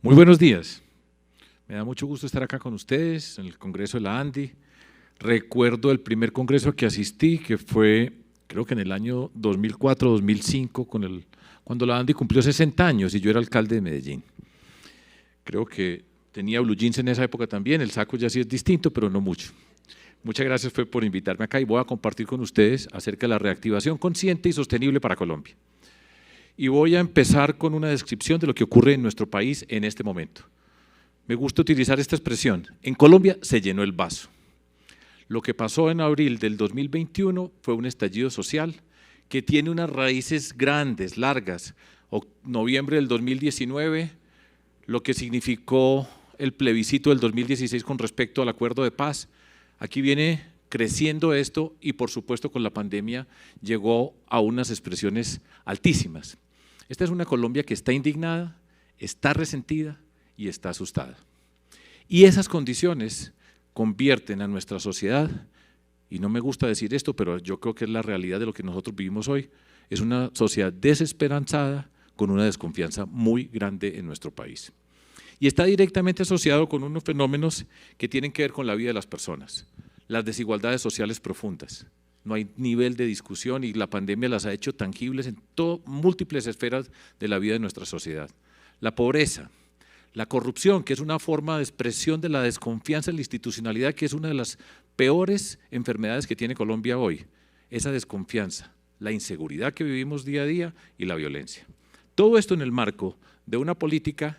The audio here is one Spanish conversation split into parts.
Muy buenos días. Me da mucho gusto estar acá con ustedes en el Congreso de la ANDI. Recuerdo el primer congreso que asistí, que fue creo que en el año 2004-2005, cuando la ANDI cumplió 60 años y yo era alcalde de Medellín. Creo que tenía blue jeans en esa época también, el saco ya sí es distinto, pero no mucho. Muchas gracias por invitarme acá y voy a compartir con ustedes acerca de la reactivación consciente y sostenible para Colombia. Y voy a empezar con una descripción de lo que ocurre en nuestro país en este momento. Me gusta utilizar esta expresión. En Colombia se llenó el vaso. Lo que pasó en abril del 2021 fue un estallido social que tiene unas raíces grandes, largas. Noviembre del 2019, lo que significó el plebiscito del 2016 con respecto al acuerdo de paz. Aquí viene creciendo esto y por supuesto con la pandemia llegó a unas expresiones altísimas. Esta es una Colombia que está indignada, está resentida y está asustada. Y esas condiciones convierten a nuestra sociedad, y no me gusta decir esto, pero yo creo que es la realidad de lo que nosotros vivimos hoy, es una sociedad desesperanzada con una desconfianza muy grande en nuestro país. Y está directamente asociado con unos fenómenos que tienen que ver con la vida de las personas, las desigualdades sociales profundas. No hay nivel de discusión y la pandemia las ha hecho tangibles en múltiples esferas de la vida de nuestra sociedad. La pobreza, la corrupción, que es una forma de expresión de la desconfianza en la institucionalidad, que es una de las peores enfermedades que tiene Colombia hoy, esa desconfianza, la inseguridad que vivimos día a día y la violencia. Todo esto en el marco de una política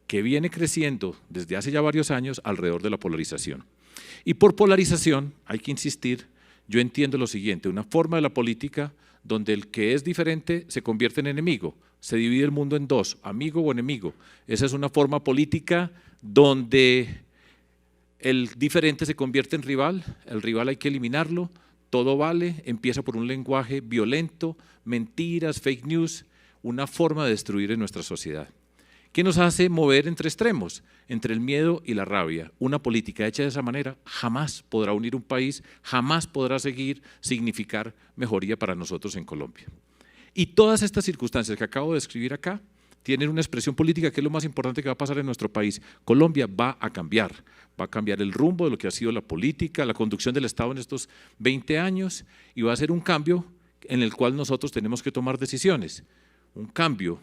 que viene creciendo desde hace ya varios años alrededor de la polarización. Y por polarización, hay que insistir, yo entiendo lo siguiente, una forma de la política donde el que es diferente se convierte en enemigo, se divide el mundo en dos, amigo o enemigo. Esa es una forma política donde el diferente se convierte en rival, el rival hay que eliminarlo, todo vale, empieza por un lenguaje violento, mentiras, fake news, una forma de destruir en nuestra sociedad. ¿Qué nos hace mover entre extremos? Entre el miedo y la rabia. Una política hecha de esa manera jamás podrá unir un país, jamás podrá significar mejoría para nosotros en Colombia. Y todas estas circunstancias que acabo de describir acá tienen una expresión política que es lo más importante que va a pasar en nuestro país. Colombia va a cambiar el rumbo de lo que ha sido la política, la conducción del Estado en estos 20 años y va a ser un cambio en el cual nosotros tenemos que tomar decisiones. Un cambio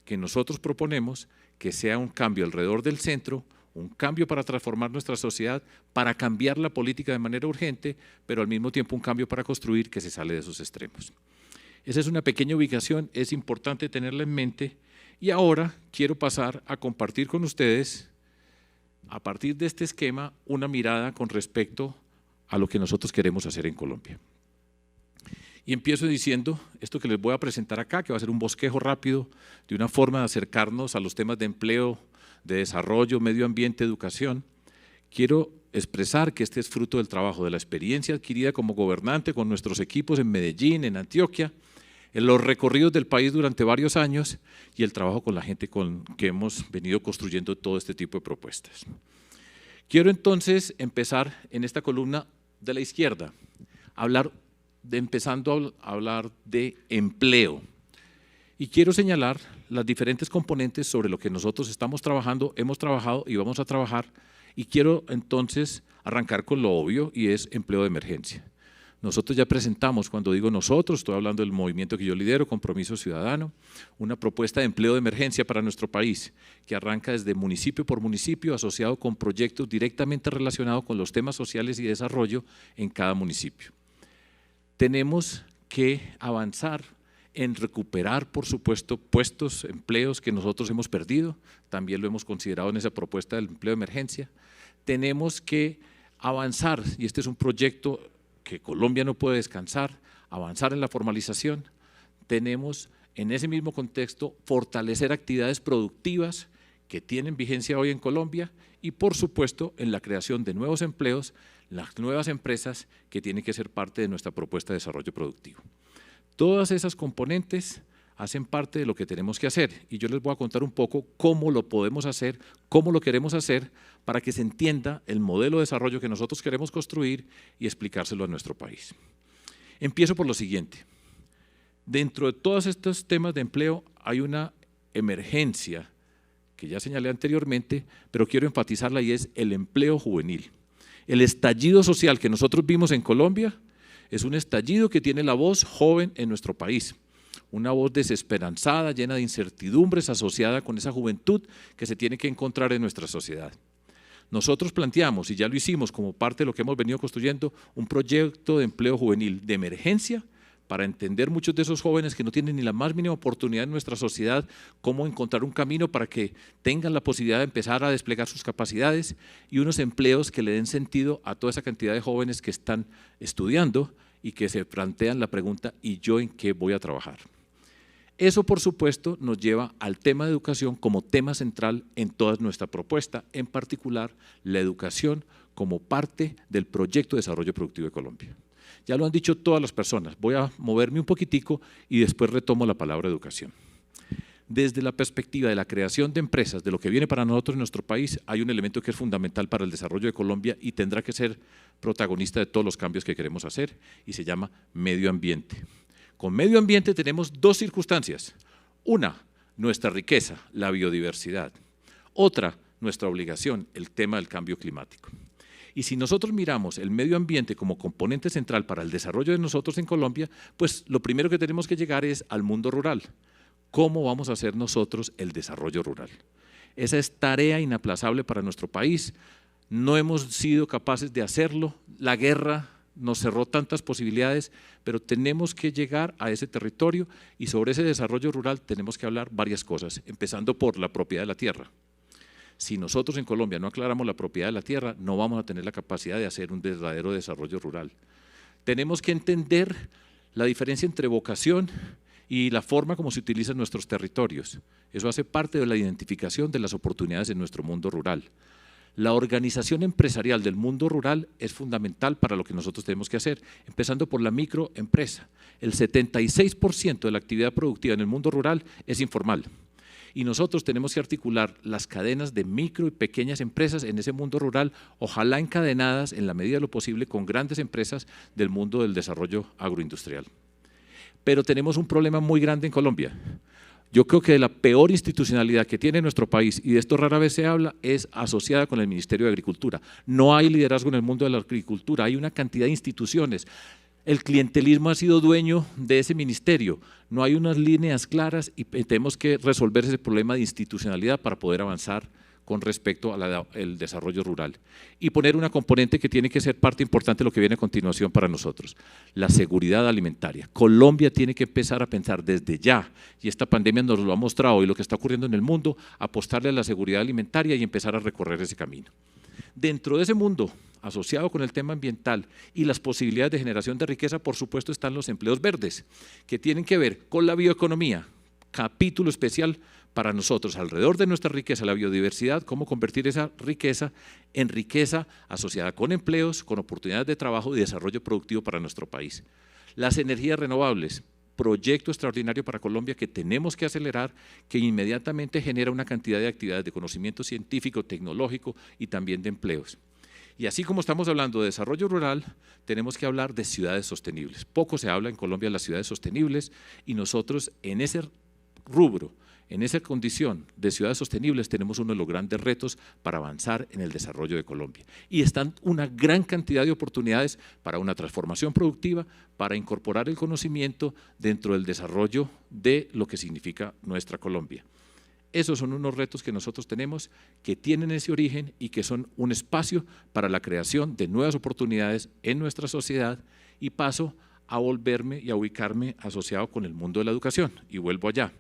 que nosotros proponemos que sea un cambio alrededor del centro, un cambio para transformar nuestra sociedad, para cambiar la política de manera urgente, pero al mismo tiempo un cambio para construir que se sale de esos extremos. Esa es una pequeña ubicación, es importante tenerla en mente y ahora quiero pasar a compartir con ustedes, a partir de este esquema, una mirada con respecto a lo que nosotros queremos hacer en Colombia. Y empiezo diciendo esto que les voy a presentar acá, que va a ser un bosquejo rápido de una forma de acercarnos a los temas de empleo, de desarrollo, medio ambiente, educación. Quiero expresar que este es fruto del trabajo, de la experiencia adquirida como gobernante con nuestros equipos en Medellín, en Antioquia, en los recorridos del país durante varios años y el trabajo con la gente con que hemos venido construyendo todo este tipo de propuestas. Quiero entonces empezar en esta columna de la izquierda, empezando a hablar de empleo. Y quiero señalar las diferentes componentes sobre lo que nosotros estamos trabajando, hemos trabajado y vamos a trabajar. Y quiero entonces arrancar con lo obvio y es empleo de emergencia. Nosotros ya presentamos, cuando digo nosotros, estoy hablando del movimiento que yo lidero, Compromiso Ciudadano, una propuesta de empleo de emergencia para nuestro país que arranca desde municipio por municipio asociado con proyectos directamente relacionados con los temas sociales y desarrollo en cada municipio. Tenemos que avanzar en recuperar, por supuesto, puestos, empleos que nosotros hemos perdido, también lo hemos considerado en esa propuesta del empleo de emergencia. Tenemos que avanzar, y este es un proyecto que Colombia no puede descansar, avanzar en la formalización. Tenemos en ese mismo contexto fortalecer actividades productivas que tienen vigencia hoy en Colombia y por supuesto en la creación de nuevos empleos, las nuevas empresas que tienen que ser parte de nuestra propuesta de desarrollo productivo. Todas esas componentes hacen parte de lo que tenemos que hacer y yo les voy a contar un poco cómo lo podemos hacer, cómo lo queremos hacer para que se entienda el modelo de desarrollo que nosotros queremos construir y explicárselo a nuestro país. Empiezo por lo siguiente. Dentro de todos estos temas de empleo hay una emergencia que ya señalé anteriormente, pero quiero enfatizarla y es el empleo juvenil. El estallido social que nosotros vimos en Colombia es un estallido que tiene la voz joven en nuestro país, una voz desesperanzada, llena de incertidumbres, asociada con esa juventud que se tiene que encontrar en nuestra sociedad. Nosotros planteamos, y ya lo hicimos como parte de lo que hemos venido construyendo, un proyecto de empleo juvenil de emergencia para entender muchos de esos jóvenes que no tienen ni la más mínima oportunidad en nuestra sociedad, cómo encontrar un camino para que tengan la posibilidad de empezar a desplegar sus capacidades y unos empleos que le den sentido a toda esa cantidad de jóvenes que están estudiando y que se plantean la pregunta, ¿y yo en qué voy a trabajar? Eso, por supuesto, nos lleva al tema de educación como tema central en toda nuestra propuesta, en particular la educación como parte del proyecto de desarrollo productivo de Colombia. Ya lo han dicho todas las personas, voy a moverme un poquitico y después retomo la palabra educación. Desde la perspectiva de la creación de empresas, de lo que viene para nosotros en nuestro país, hay un elemento que es fundamental para el desarrollo de Colombia y tendrá que ser protagonista de todos los cambios que queremos hacer y se llama medio ambiente. Con medio ambiente tenemos dos circunstancias. Una, nuestra riqueza, la biodiversidad. Otra, nuestra obligación, el tema del cambio climático. Y si nosotros miramos el medio ambiente como componente central para el desarrollo de nosotros en Colombia, pues lo primero que tenemos que llegar es al mundo rural. ¿Cómo vamos a hacer nosotros el desarrollo rural? Esa es tarea inaplazable para nuestro país. No hemos sido capaces de hacerlo. La guerra nos cerró tantas posibilidades, pero tenemos que llegar a ese territorio y sobre ese desarrollo rural tenemos que hablar varias cosas, empezando por la propiedad de la tierra. Si nosotros en Colombia no aclaramos la propiedad de la tierra, no vamos a tener la capacidad de hacer un verdadero desarrollo rural. Tenemos que entender la diferencia entre vocación y la forma como se utilizan nuestros territorios. Eso hace parte de la identificación de las oportunidades en nuestro mundo rural. La organización empresarial del mundo rural es fundamental para lo que nosotros tenemos que hacer, empezando por la microempresa. El 76% de la actividad productiva en el mundo rural es informal. Y nosotros tenemos que articular las cadenas de micro y pequeñas empresas en ese mundo rural, ojalá encadenadas en la medida de lo posible con grandes empresas del mundo del desarrollo agroindustrial. Pero tenemos un problema muy grande en Colombia. Yo creo que la peor institucionalidad que tiene nuestro país, y de esto rara vez se habla, es asociada con el Ministerio de Agricultura. No hay liderazgo en el mundo de la agricultura, hay una cantidad de instituciones. El clientelismo ha sido dueño de ese ministerio, no hay unas líneas claras y tenemos que resolver ese problema de institucionalidad para poder avanzar con respecto al desarrollo rural y poner una componente que tiene que ser parte importante de lo que viene a continuación para nosotros, la seguridad alimentaria. Colombia tiene que empezar a pensar desde ya, y esta pandemia nos lo ha mostrado y lo que está ocurriendo en el mundo, apostarle a la seguridad alimentaria y empezar a recorrer ese camino. Dentro de ese mundo, asociado con el tema ambiental y las posibilidades de generación de riqueza, por supuesto están los empleos verdes, que tienen que ver con la bioeconomía, capítulo especial para nosotros alrededor de nuestra riqueza, la biodiversidad, cómo convertir esa riqueza en riqueza asociada con empleos, con oportunidades de trabajo y desarrollo productivo para nuestro país. Las energías renovables, proyecto extraordinario para Colombia que tenemos que acelerar, que inmediatamente genera una cantidad de actividades de conocimiento científico, tecnológico y también de empleos. Y así como estamos hablando de desarrollo rural, tenemos que hablar de ciudades sostenibles. Poco se habla en Colombia de las ciudades sostenibles y nosotros en ese rubro, en esa condición de ciudades sostenibles tenemos uno de los grandes retos para avanzar en el desarrollo de Colombia. Y están una gran cantidad de oportunidades para una transformación productiva, para incorporar el conocimiento dentro del desarrollo de lo que significa nuestra Colombia. Esos son unos retos que nosotros tenemos, que tienen ese origen y que son un espacio para la creación de nuevas oportunidades en nuestra sociedad y paso a volverme y a ubicarme asociado con el mundo de la educación y vuelvo allá.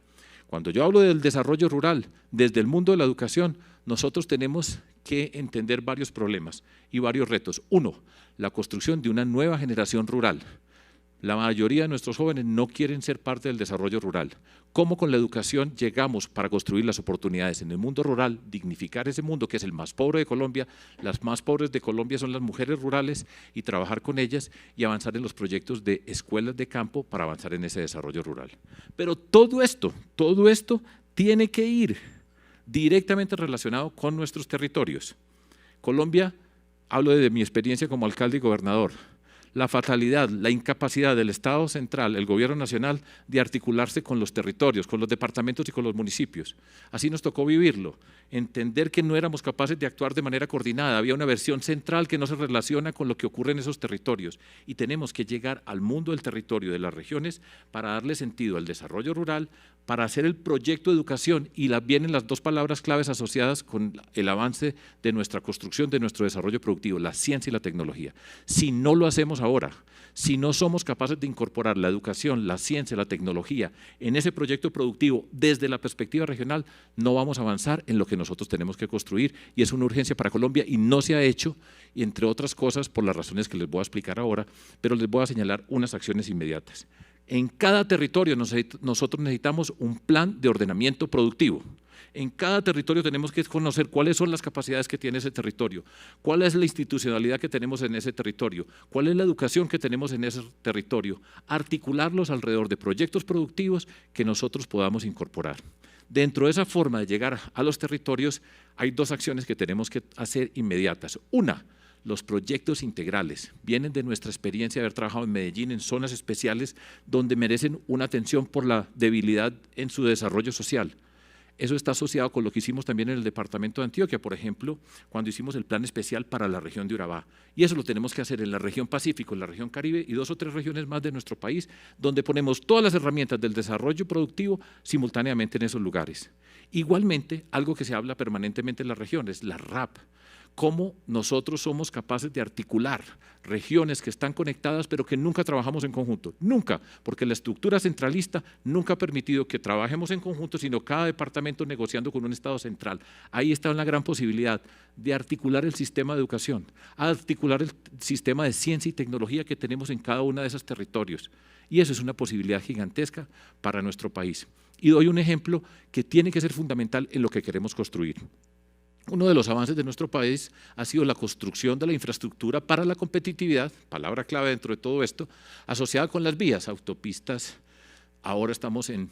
Cuando yo hablo del desarrollo rural, desde el mundo de la educación, nosotros tenemos que entender varios problemas y varios retos. Uno, la construcción de una nueva generación rural. La mayoría de nuestros jóvenes no quieren ser parte del desarrollo rural. ¿Cómo con la educación llegamos para construir las oportunidades en el mundo rural, dignificar ese mundo que es el más pobre de Colombia? Las más pobres de Colombia son las mujeres rurales y trabajar con ellas y avanzar en los proyectos de escuelas de campo para avanzar en ese desarrollo rural. Pero todo esto tiene que ir directamente relacionado con nuestros territorios. Colombia, hablo de mi experiencia como alcalde y gobernador. la fatalidad, la incapacidad del Estado central, el gobierno nacional, de articularse con los territorios, con los departamentos y con los municipios. Así nos tocó vivirlo, entender que no éramos capaces de actuar de manera coordinada, había una versión central que no se relaciona con lo que ocurre en esos territorios y tenemos que llegar al mundo del territorio, de las regiones, para darle sentido al desarrollo rural, para hacer el proyecto de educación y vienen las dos palabras claves asociadas con el avance de nuestra construcción, de nuestro desarrollo productivo, la ciencia y la tecnología. Si no lo hacemos ahora, si no somos capaces de incorporar la educación, la ciencia, la tecnología en ese proyecto productivo desde la perspectiva regional, no vamos a avanzar en lo que nosotros tenemos que construir y es una urgencia para Colombia y no se ha hecho, y entre otras cosas por las razones que les voy a explicar ahora, pero les voy a señalar unas acciones inmediatas. En cada territorio nosotros necesitamos un plan de ordenamiento productivo. En cada territorio tenemos que conocer cuáles son las capacidades que tiene ese territorio, cuál es la institucionalidad que tenemos en ese territorio, cuál es la educación que tenemos en ese territorio, articularlos alrededor de proyectos productivos que nosotros podamos incorporar. Dentro de esa forma de llegar a los territorios hay dos acciones que tenemos que hacer inmediatas. Una, los proyectos integrales vienen de nuestra experiencia de haber trabajado en Medellín en zonas especiales donde merecen una atención por la debilidad en su desarrollo social. Eso está asociado con lo que hicimos también en el departamento de Antioquia, por ejemplo, cuando hicimos el plan especial para la región de Urabá. Y eso lo tenemos que hacer en la región Pacífico, en la región Caribe y 2 o 3 regiones más de nuestro país, donde ponemos todas las herramientas del desarrollo productivo simultáneamente en esos lugares. Igualmente, algo que se habla permanentemente en la región es la RAP. Cómo nosotros somos capaces de articular regiones que están conectadas pero que nunca trabajamos en conjunto, nunca, porque la estructura centralista nunca ha permitido que trabajemos en conjunto, sino cada departamento negociando con un Estado central. Ahí está una gran posibilidad de articular el sistema de educación, articular el sistema de ciencia y tecnología que tenemos en cada uno de esos territorios. Y eso es una posibilidad gigantesca para nuestro país. Y doy un ejemplo que tiene que ser fundamental en lo que queremos construir. Uno de los avances de nuestro país ha sido la construcción de la infraestructura para la competitividad, palabra clave dentro de todo esto, asociada con las vías, autopistas. Ahora estamos en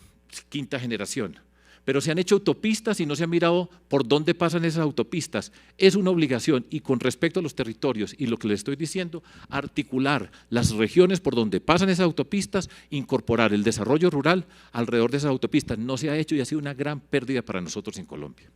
5ª generación, pero se han hecho autopistas y no se ha mirado por dónde pasan esas autopistas. Es una obligación y con respecto a los territorios y lo que les estoy diciendo, articular las regiones por donde pasan esas autopistas, incorporar el desarrollo rural alrededor de esas autopistas. No se ha hecho y ha sido una gran pérdida para nosotros en Colombia.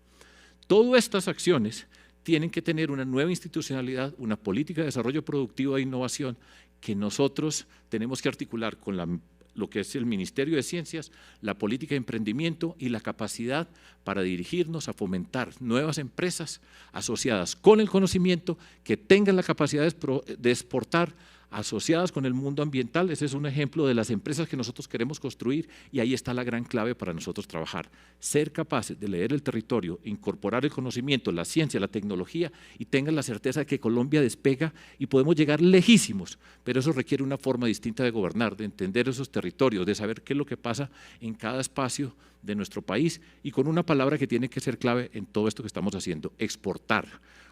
Todas estas acciones tienen que tener una nueva institucionalidad, una política de desarrollo productivo e innovación que nosotros tenemos que articular con lo que es el Ministerio de Ciencias, la política de emprendimiento y la capacidad para dirigirnos a fomentar nuevas empresas asociadas con el conocimiento que tengan la capacidad de exportar, asociadas con el mundo ambiental. Ese es un ejemplo de las empresas que nosotros queremos construir y ahí está la gran clave para nosotros trabajar. Ser capaces de leer el territorio, incorporar el conocimiento, la ciencia, la tecnología y tengan la certeza de que Colombia despega y podemos llegar lejísimos, pero eso requiere una forma distinta de gobernar, de entender esos territorios, de saber qué es lo que pasa en cada espacio de nuestro país y con una palabra que tiene que ser clave en todo esto que estamos haciendo, exportar.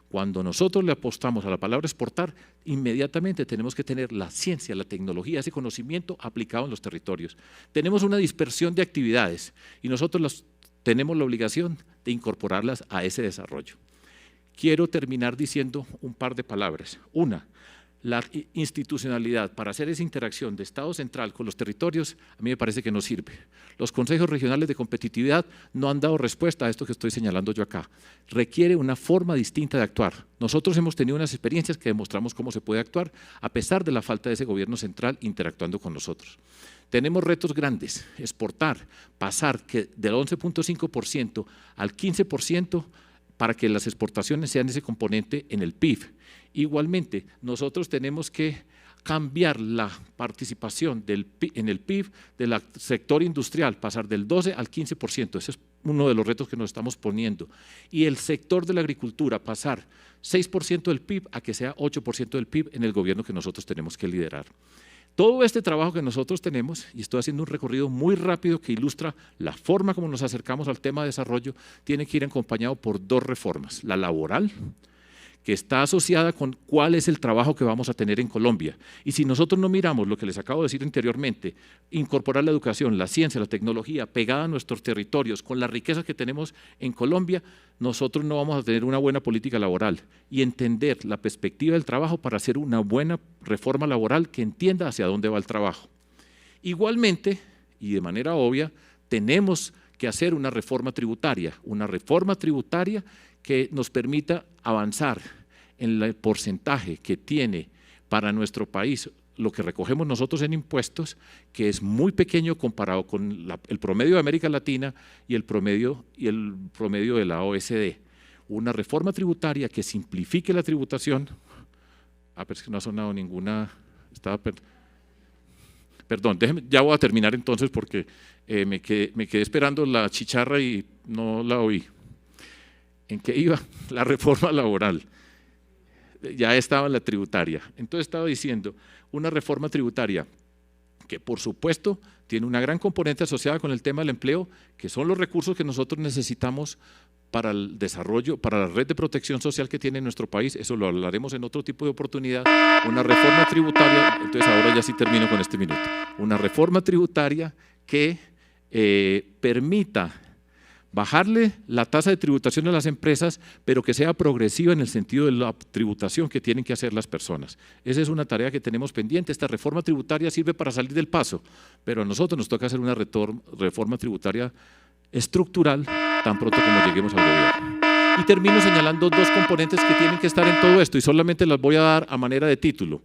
Cuando nosotros le apostamos a la palabra exportar, inmediatamente tenemos que tener la ciencia, la tecnología, ese conocimiento aplicado en los territorios. Tenemos una dispersión de actividades y nosotros tenemos la obligación de incorporarlas a ese desarrollo. Quiero terminar diciendo un par de palabras. Una, la institucionalidad para hacer esa interacción de Estado central con los territorios, a mí me parece que no sirve. Los consejos regionales de competitividad no han dado respuesta a esto que estoy señalando yo acá. Requiere una forma distinta de actuar. Nosotros hemos tenido unas experiencias que demostramos cómo se puede actuar a pesar de la falta de ese gobierno central interactuando con nosotros. Tenemos retos grandes, exportar, pasar del 11.5% al 15% para que las exportaciones sean ese componente en el PIB. Igualmente, nosotros tenemos que cambiar la participación en el PIB del sector industrial, pasar del 12 al 15%, ese es uno de los retos que nos estamos poniendo. Y el sector de la agricultura, pasar 6% del PIB a que sea 8% del PIB en el gobierno que nosotros tenemos que liderar. Todo este trabajo que nosotros tenemos, y estoy haciendo un recorrido muy rápido que ilustra la forma como nos acercamos al tema de desarrollo, tiene que ir acompañado por 2 reformas, la laboral, que está asociada con cuál es el trabajo que vamos a tener en Colombia. Y si nosotros no miramos lo que les acabo de decir anteriormente, incorporar la educación, la ciencia, la tecnología pegada a nuestros territorios, con la riqueza que tenemos en Colombia, nosotros no vamos a tener una buena política laboral y entender la perspectiva del trabajo para hacer una buena reforma laboral que entienda hacia dónde va el trabajo. Igualmente, y de manera obvia, tenemos que hacer una reforma tributaria que nos permita avanzar en el porcentaje que tiene para nuestro país lo que recogemos nosotros en impuestos, que es muy pequeño comparado con el promedio de América Latina y el promedio de la OECD. Una reforma tributaria que simplifique la tributación. Pero es que no ha sonado ninguna. Perdón, ya voy a terminar entonces porque me quedé esperando la chicharra y no la oí. ¿En qué iba? La reforma laboral. Ya estaba en la tributaria. Entonces estaba diciendo, una reforma tributaria que por supuesto tiene una gran componente asociada con el tema del empleo, que son los recursos que nosotros necesitamos para el desarrollo, para la red de protección social que tiene nuestro país. Eso lo hablaremos en otro tipo de oportunidad. Una reforma tributaria, entonces ahora ya sí termino con este minuto. Una reforma tributaria que permita bajarle la tasa de tributación a las empresas, pero que sea progresiva en el sentido de la tributación que tienen que hacer las personas. Esa es una tarea que tenemos pendiente. Esta reforma tributaria sirve para salir del paso, pero a nosotros nos toca hacer una reforma tributaria estructural tan pronto como lleguemos al gobierno. Y termino señalando dos componentes que tienen que estar en todo esto y solamente las voy a dar a manera de título.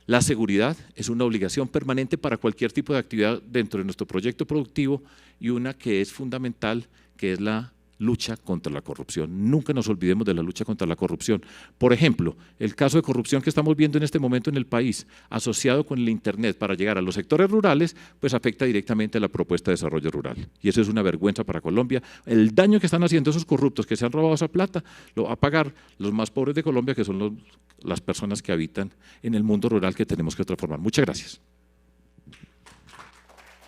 La seguridad es una obligación permanente para cualquier tipo de actividad dentro de nuestro proyecto productivo y una que es fundamental, que es la lucha contra la corrupción. Nunca nos olvidemos de la lucha contra la corrupción. Por ejemplo, el caso de corrupción que estamos viendo en este momento en el país, asociado con el Internet para llegar a los sectores rurales, pues afecta directamente a la propuesta de desarrollo rural. Y eso es una vergüenza para Colombia. El daño que están haciendo esos corruptos que se han robado esa plata, lo va a pagar los más pobres de Colombia, que son las personas que habitan en el mundo rural que tenemos que transformar. Muchas gracias.